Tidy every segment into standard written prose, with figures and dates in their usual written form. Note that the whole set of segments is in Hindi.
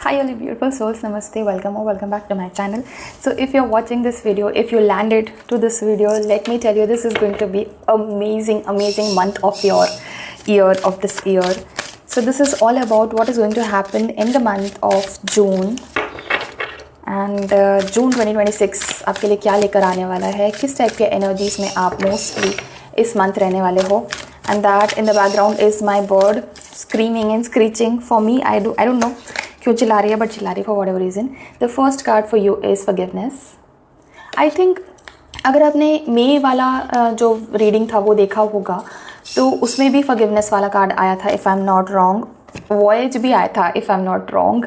Hi all you beautiful souls, namaste, welcome or welcome back to my channel. So if you're watching this video, if you landed to this video, let me tell you this is going to be amazing month of your year. So this is all about what is going to happen in the month of June and June 2026 आपके लिए क्या लेकर आने वाला है, किस टाइप के एनर्जीज में आप मोस्टली इस मंथ रहने वाले हो. And that in the background is my bird screaming and screeching. For me, I don't know क्यों चिल्ला रही है, but चिल्ला रही for whatever reason. The first card for you is forgiveness. I think अगर आपने मई वाला जो रीडिंग था वो देखा होगा तो उसमें भी forgiveness वाला कार्ड आया था if I'm not wrong. Voyage भी आया था if I'm not wrong.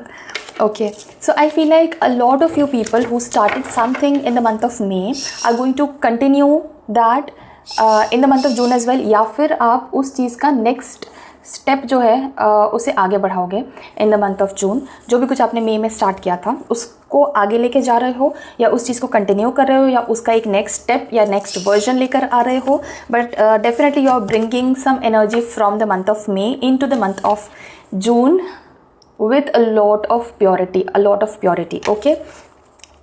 Okay, so I feel like a lot of you people who started something in the month of May are going to continue that in the month of June as well, या फिर आप उस चीज़ का नेक्स्ट स्टेप जो है उसे आगे बढ़ाओगे in the month of June. जो भी कुछ आपने मई में स्टार्ट किया था उसको आगे लेके जा रहे हो, या उस चीज़ को कंटिन्यू कर रहे हो, या उसका एक नेक्स्ट स्टेप या नेक्स्ट वर्जन लेकर आ रहे हो. But definitely you are bringing some energy from the month of May into the month of June with a lot of purity. Okay,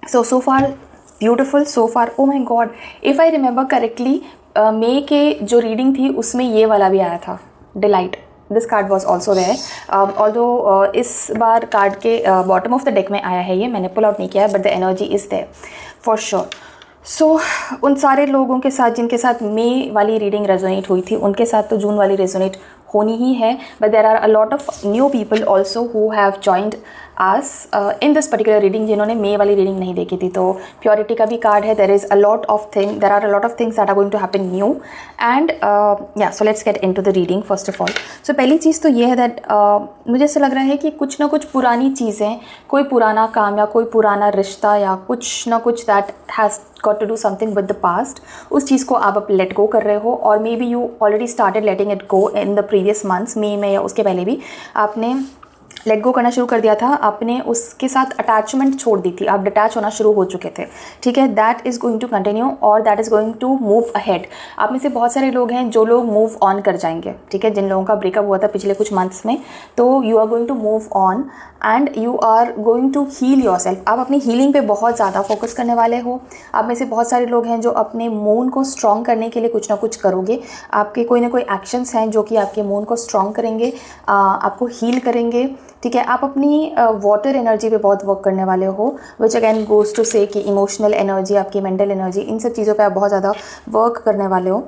so far beautiful, so far. Oh my god, if I remember correctly, मई के जो रीडिंग थी उसमें ये वाला भी आया था, delight. This card was also there, although इस बार कार्ड के बॉटम ऑफ द डेक में आया है, ये मैंने पुल आउट नहीं किया है, but the energy is there for sure. So उन सारे लोगों के साथ जिनके साथ मई वाली रीडिंग रेजोनेट हुई थी उनके साथ तो जून वाली रेजोनेट होनी ही है. But there are a lot of new people also who have joined us in this particular reading, जिन्होंने मई वाली रीडिंग नहीं देखी थी. तो प्योरिटी का भी कार्ड है. There are a lot of things that are going to happen new. And yeah so let's get into the reading first of all. So पहली चीज़ तो ये है दैट मुझे ऐसा लग रहा है कि कुछ ना कुछ पुरानी चीज़ें, कोई पुराना काम या कोई पुराना रिश्ता या कुछ ना कुछ that has got to do something with the past, उस चीज़ को आप लेट गो कर रहे हो. और maybe you already started letting it go in the previous months. मई में या उसके पहले भी आपने लेट गो करना शुरू कर दिया था, आपने उसके साथ अटैचमेंट छोड़ दी थी, आप डिटैच होना शुरू हो चुके थे. ठीक है, that is going to continue और that is going to move ahead. आप में से बहुत सारे लोग हैं जो लोग मूव ऑन कर जाएंगे. ठीक है, जिन लोगों का ब्रेकअप हुआ था पिछले कुछ मंथ्स में, तो you are going to move on and you are going to heal yourself. आप अपनी हीलिंग पे बहुत ज़्यादा फोकस करने वाले हो. आप में से बहुत सारे लोग हैं जो अपने मून को स्ट्रॉन्ग करने के लिए कुछ ना कुछ करोगे. आपके कोई ना कोई एक्शंस हैं जो कि आपके मून को स्ट्रॉन्ग करेंगे, आपको हील करेंगे. ठीक है, आप अपनी वाटर एनर्जी पे बहुत वर्क करने वाले हो, विच अगैन गोज़ टू से कि इमोशनल एनर्जी, आपकी मेंटल एनर्जी, इन सब चीज़ों पे आप बहुत ज़्यादा वर्क करने वाले हो.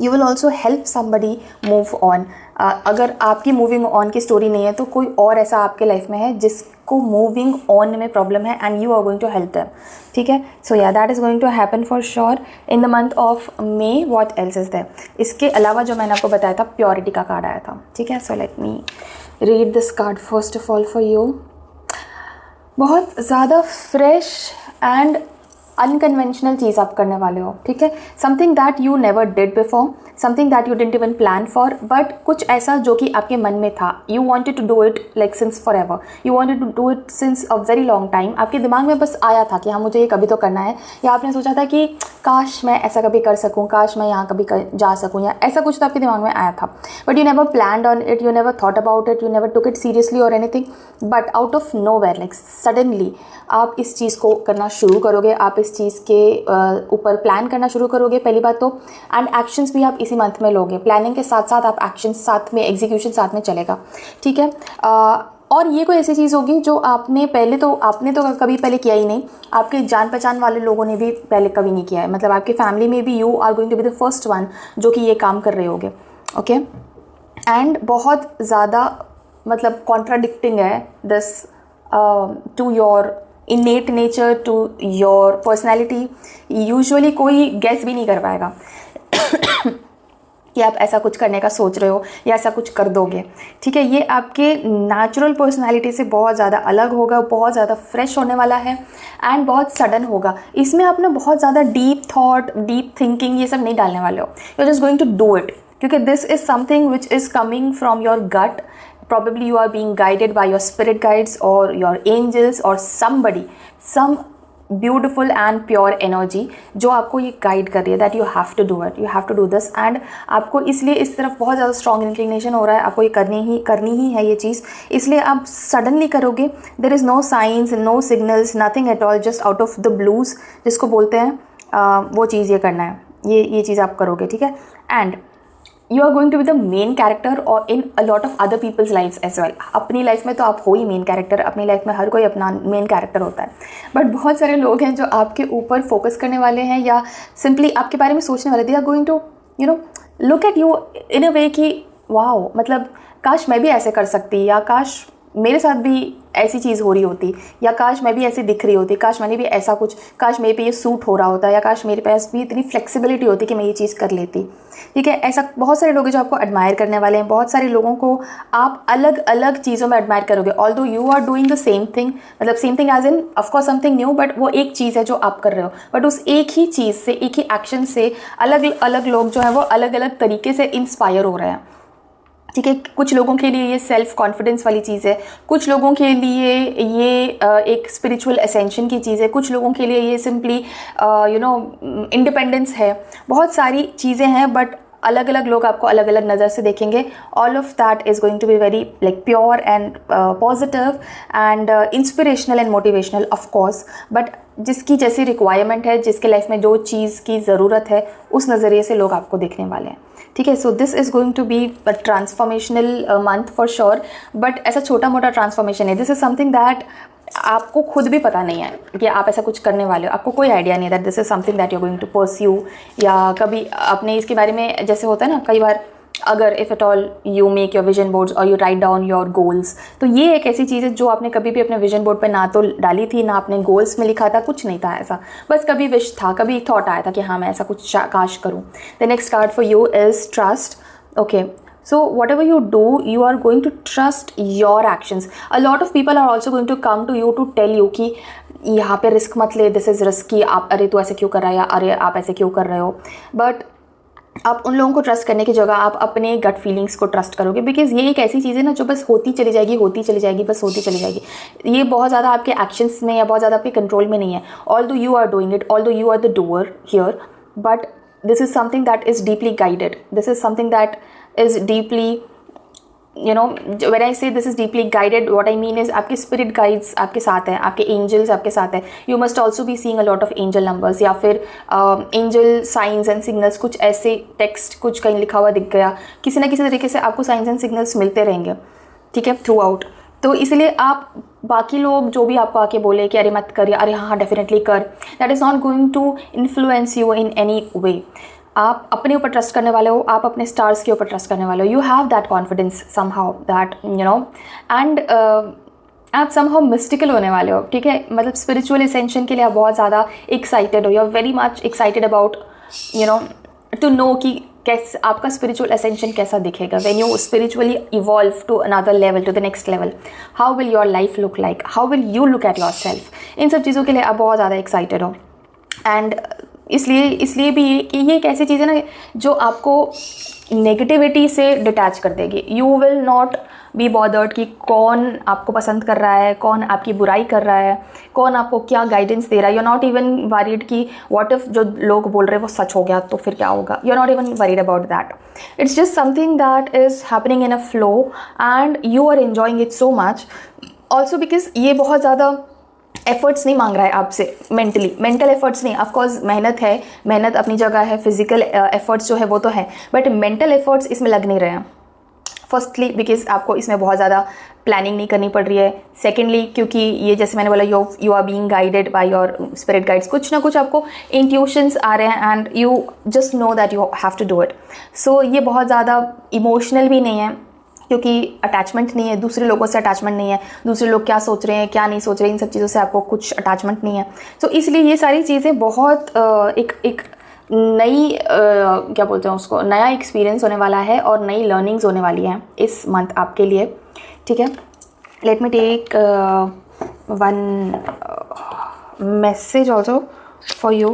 You will also help somebody move on. अगर आपकी मूविंग ऑन की स्टोरी नहीं है तो कोई और ऐसा आपके लाइफ में है जिसको मूविंग ऑन में प्रॉब्लम है and you are going to help them. ठीक है, सो या that is going to happen for sure in the month of May. What else is there? इसके अलावा जो मैंने आपको बताया था, प्योरिटी का कार्ड आया था. ठीक है, so let me read this card first of all for you. बहुत ज़्यादा फ्रेश एंड अनकन्वेंशनल चीज़ आप करने वाले हो. ठीक है, something that you never did before, something that you didn't even plan for, but कुछ ऐसा जो कि आपके मन में था. You wanted to do it like since forever, you wanted to do it since a very long time. आपके दिमाग में बस आया था कि हाँ मुझे ये कभी तो करना है, या आपने सोचा था कि काश मैं ऐसा कभी कर सकूँ, काश मैं यहाँ कभी जा सकूँ, या ऐसा कुछ तो आपके दिमाग में आया था. But you never planned on it, you never thought about it, you never took it seriously और anything. But out of nowhere, like suddenly आप इस चीज़ को करना शुरू करोगे. आप इस चीज़ के ऊपर प्लान करना शुरू करोगे पहली बात तो, एंड एक्शंस भी आप इसी मंथ में लोगे. प्लानिंग के साथ साथ आप एक्शंस साथ में, एग्जीक्यूशन साथ में चलेगा. ठीक है, और ये कोई ऐसी चीज़ होगी जो आपने तो कभी पहले किया ही नहीं. आपके जान पहचान वाले लोगों ने भी पहले कभी नहीं किया है. मतलब आपकी फैमिली में भी you are going to be the first one जो कि ये काम कर रहे होगे. ओके, एंड बहुत ज़्यादा मतलब कॉन्ट्राडिक्टिंग है this to your innate nature, to your personality. Usually कोई गैस भी नहीं कर पाएगा कि आप ऐसा कुछ करने का सोच रहे हो या ऐसा कुछ कर दोगे. ठीक है, ये आपके नेचुरल पर्सनालिटी से बहुत ज़्यादा अलग होगा, बहुत ज़्यादा फ्रेश होने वाला है एंड बहुत सडन होगा. इसमें आप ना बहुत ज़्यादा डीप थॉट, डीप थिंकिंग ये सब नहीं डालने वाले हो. You are just going to do it, क्योंकि this is something which is coming from your gut. Probably you are being guided by your spirit guides or your angels or somebody, some beautiful and pure energy जो आपको ये गाइड कर रही है that you have to do it, you have to do this, and आपको इसलिए इस तरफ बहुत ज़्यादा स्ट्रॉन्ग इंक्लिनेशन हो रहा है, आपको ये करनी ही है ये चीज़, इसलिए आप सडनली करोगे. There is no science, no signals, nothing at all, just out of the blues जिसको बोलते हैं, वो चीज़ ये करना है, ये चीज़ आप करोगे. ठीक है. And you are going to be the main character और in a lot of other peoples lifes as well. अपनी लाइफ में तो आप हो ही मेन कैरेक्टर, अपनी लाइफ में हर कोई अपना मेन कैरेक्टर होता है, बट बहुत सारे लोग हैं जो आपके ऊपर फोकस करने वाले हैं या सिंपली आपके बारे में सोचने वाले. They are going to look at you in a way कि वाओ, मतलब काश मैं भी ऐसे कर सकती, या काश मेरे साथ भी ऐसी चीज़ हो रही होती, या काश मैं भी ऐसी दिख रही होती, काश मैंने भी ऐसा कुछ, काश मेरे पे ये सूट हो रहा होता, या काश मेरे पास भी इतनी फ्लेक्सिबिलिटी होती कि मैं ये चीज़ कर लेती. ठीक है. ऐसा बहुत सारे लोग हैं जो आपको एडमायर करने वाले हैं. बहुत सारे लोगों को आप अलग अलग चीज़ों में एडमायर करोगे, although you are doing the same thing, मतलब same thing as in of course something new, but वो एक चीज़ है जो आप कर रहे हो, बट उस एक ही चीज़ से, एक ही एक्शन से अलग अलग लोग जो है वो अलग अलग तरीके से इंस्पायर हो रहे हैं. ठीक है. कुछ लोगों के लिए ये सेल्फ कॉन्फिडेंस वाली चीज़ है, कुछ लोगों के लिए ये एक स्पिरिचुअल असेंशन की चीज़ है, कुछ लोगों के लिए ये सिंपली इंडिपेंडेंस है. बहुत सारी चीज़ें हैं, बट अलग अलग लोग आपको अलग अलग नज़र से देखेंगे. All of that is going to be very like pure and positive and inspirational and motivational of course, but जिसकी जैसी रिक्वायरमेंट है, जिसके लाइफ में जो चीज़ की ज़रूरत है, उस नज़रिए से लोग आपको देखने वाले हैं. ठीक है. So this is going to be a transformational month for sure, but ऐसा छोटा मोटा ट्रांसफॉर्मेशन है. दिस इज़ समथिंग दैट आपको खुद भी पता नहीं है कि आप ऐसा कुछ करने वाले हो, आपको कोई आइडिया नहीं है that this is something that you are going to pursue, या कभी आपने इसके बारे में, जैसे होता है ना कई बार, अगर if at all you make your vision boards और you write down your goals, तो ये एक ऐसी चीज़ है जो आपने कभी भी अपने विजन बोर्ड पे ना तो डाली थी, ना अपने गोल्स में लिखा था, कुछ नहीं था ऐसा, बस कभी विश था, कभी एक थॉट आया था कि हाँ मैं ऐसा कुछ काश करूँ. The next card for you is trust. Okay. So whatever you do, you are going to trust your actions. A lot of people are also going to come to you to tell you कि यहाँ पे रिस्क मत ले, दिस इज़ रिस्की, आप अरे तू ऐसे क्यों कर रहा है, या अरे आप ऐसे क्यों कर रहे हो. बट आप उन लोगों को ट्रस्ट करने की जगह आप अपने गट फीलिंग्स को ट्रस्ट करोगे, बिकॉज ये एक ऐसी चीज़ है ना जो बस होती चली जाएगी, बस होती चली जाएगी. ये बहुत ज़्यादा आपके एक्शंस में या बहुत ज़्यादा आपके कंट्रोल में नहीं है. Although you are doing it, although you are the doer here, but this is something that is deeply guided. This is something that is deeply, when I say this is deeply guided, what I mean is आपके spirit guides आपके साथ हैं, आपके angels आपके साथ हैं. You must also be seeing a lot of angel numbers, या फिर angel signs and signals, कुछ ऐसे text कुछ कहीं लिखा हुआ दिख गया, किसी ना किसी तरीके से आपको signs and signals मिलते रहेंगे. ठीक है. Through out. तो इसलिए आप बाकी लोग जो भी आपको आके बोले कि अरे मत कर, या अरे हाँ डेफिनेटली कर, that is not going to influence you in any way. आप अपने ऊपर ट्रस्ट करने वाले हो, आप अपने स्टार्स के ऊपर ट्रस्ट करने वाले हो. You have that confidence somehow that and आप समहाउ मिस्टिकल होने वाले हो. ठीक है. मतलब स्पिरिचुअल एसेंशन के लिए आप बहुत ज़्यादा एक्साइटेड हो. You are very much excited about to know कि कैसे आपका स्पिरिचुअल असेंशन कैसा दिखेगा. When you spiritually evolve to another level, to the next level, how will your life look like, how will you look at your self. इन सब चीज़ों के लिए आप बहुत ज़्यादा एक्साइटेड हो. एंड इसलिए भी ये एक ऐसी चीज़ है ना जो आपको नेगेटिविटी से डिटैच कर देगी. You will not be bothered कि कौन आपको पसंद कर रहा है, कौन आपकी बुराई कर रहा है, कौन आपको क्या गाइडेंस दे रहा है. You are not even worried कि व्हाट इफ जो लोग बोल रहे हैं वो सच हो गया तो फिर क्या होगा. You are not even worried about that. It's just something that is happening in a flow and you are enjoying it so much. Also because ये बहुत ज़्यादा एफर्ट्स नहीं मांग रहा है आपसे, मेंटल एफर्ट्स नहीं. ऑफकोर्स मेहनत है, मेहनत अपनी जगह है, फिजिकल एफर्ट्स जो है वो तो है, बट मेंटल एफर्ट्स इसमें लग नहीं रहे हैं. फर्स्टली बिकॉज आपको इसमें बहुत ज़्यादा प्लानिंग नहीं करनी पड़ रही है. सेकेंडली क्योंकि ये जैसे मैंने बोला you are being guided by your spirit guides. कुछ ना कुछ आपको इंट्यूशंस आ रहे हैं and you just know that you have to do it. So ये बहुत ज़्यादा इमोशनल भी नहीं है क्योंकि अटैचमेंट नहीं है, दूसरे लोगों से अटैचमेंट नहीं है, दूसरे लोग क्या सोच रहे हैं क्या नहीं सोच रहे हैं, इन सब चीज़ों से आपको कुछ अटैचमेंट नहीं है. तो इसलिए ये सारी चीज़ें बहुत एक नई क्या बोलते हैं उसको, नया एक्सपीरियंस होने वाला है और नई लर्निंग्स होने वाली हैं इस मंथ आपके लिए. ठीक है. Let me take one message also for you.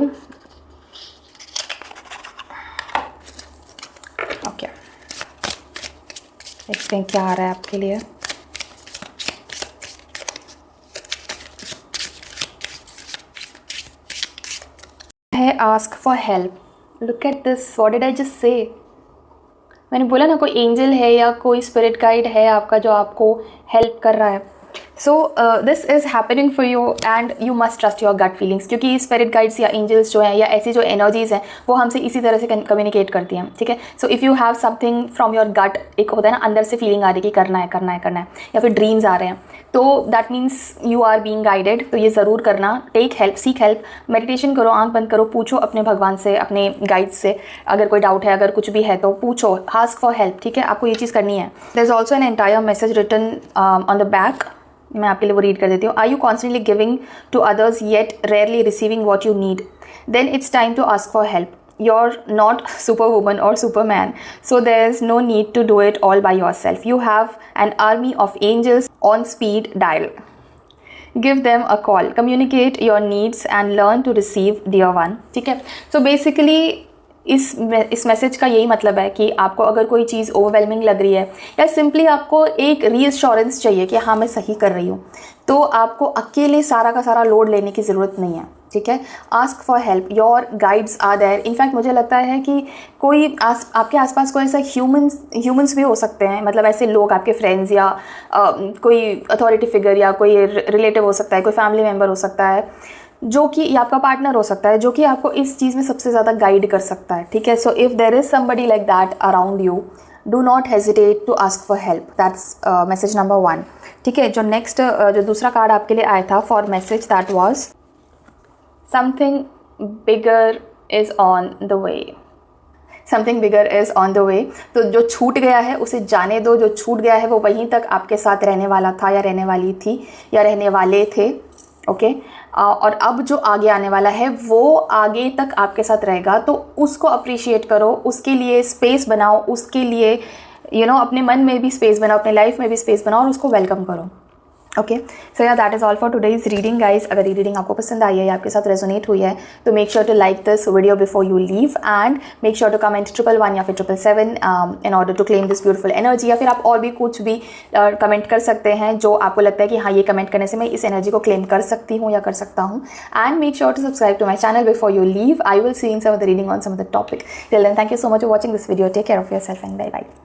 Okay, देखते हैं क्या आ रहा है आपके लिए. है ask for help. Look at this, what did I just say. मैंने बोला ना, कोई एंजल है या कोई स्पिरिट गाइड है आपका जो आपको हेल्प कर रहा है. So this is happening for you and you must trust your gut feelings, क्योंकि स्पिरिट गाइड्स या एंजल्स जो हैं या ऐसी जो एनर्जीज़ हैं वो हमसे इसी तरह से कम्युनिकेट करती हैं. ठीक है. So if you have something from your gut, एक होता है ना अंदर से फीलिंग आ रही है कि करना है करना है करना है, या फिर ड्रीम्स आ रहे हैं, तो that means you are being guided. तो ये ज़रूर करना. Take help, seek help, meditation करो, आंख बंद करो, पूछो अपने भगवान से, अपने गाइड से. अगर कोई डाउट है, अगर कुछ भी है तो पूछो, आस्क फॉर हेल्प. ठीक है, आपको ये चीज़ करनी है. There is also an entire message written on the back. मैं आपके लिए वो रीड कर देती हूँ. Are you constantly giving to others yet rarely receiving what you need? Then it's time to ask for help. You're not superwoman or superman, so there's no need to do it all by yourself. You have an army of angels on speed dial. Give them a call, communicate your needs and learn to receive, dear one. ठीक है. So basically इस मैसेज का यही मतलब है कि आपको अगर कोई चीज़ ओवरवेलमिंग लग रही है या सिंपली आपको एक रीअश्योरेंस चाहिए कि हाँ मैं सही कर रही हूँ, तो आपको अकेले सारा का सारा लोड लेने की ज़रूरत नहीं है. ठीक है. Ask for help, your guides are there. In fact मुझे लगता है कि कोई आपके आसपास कोई ऐसा ह्यूमंस भी हो सकते हैं, मतलब ऐसे लोग, आपके फ्रेंड्स या कोई अथॉरिटी फिगर या कोई रिलेटिव हो सकता है, कोई फैमिली मेम्बर हो सकता है, जो कि या आपका पार्टनर हो सकता है, जो कि आपको इस चीज़ में सबसे ज़्यादा गाइड कर सकता है. ठीक है. So if there is somebody like that around you, do not hesitate to ask for help. That's message number 1. ठीक है. जो नेक्स्ट जो दूसरा कार्ड आपके लिए आया था for message, that was something bigger is on the way. Something bigger is on the way. तो जो छूट गया है उसे जाने दो. जो छूट गया है वो वहीं तक आपके साथ रहने वाला था या रहने वाली थी या रहने वाले थे. ओके. और अब जो आगे आने वाला है वो आगे तक आपके साथ रहेगा. तो उसको अप्रिशिएट करो, उसके लिए स्पेस बनाओ, उसके लिए अपने मन में भी स्पेस बनाओ, अपने लाइफ में भी स्पेस बनाओ और उसको वेलकम करो. ओके. सो या that is all for today's reading guys. अगर ये रीडिंग आपको पसंद आई है या आपके साथ रेजोनेट हुई है तो make sure to like this video before you leave and make sure to comment 111 या फिर 777 in order to claim this beautiful energy. या फिर आप और भी कुछ भी कमेंट कर सकते हैं जो आपको लगता है कि हाँ ये कमेंट करने से मैं इस एनर्जी को क्लेम कर सकती हूँ या कर सकता हूँ. And make sure to subscribe to my channel before you leave. I will see in some of the reading on some of the topic. Till then, thank you so much for watching this video. Take care of yourself and bye bye.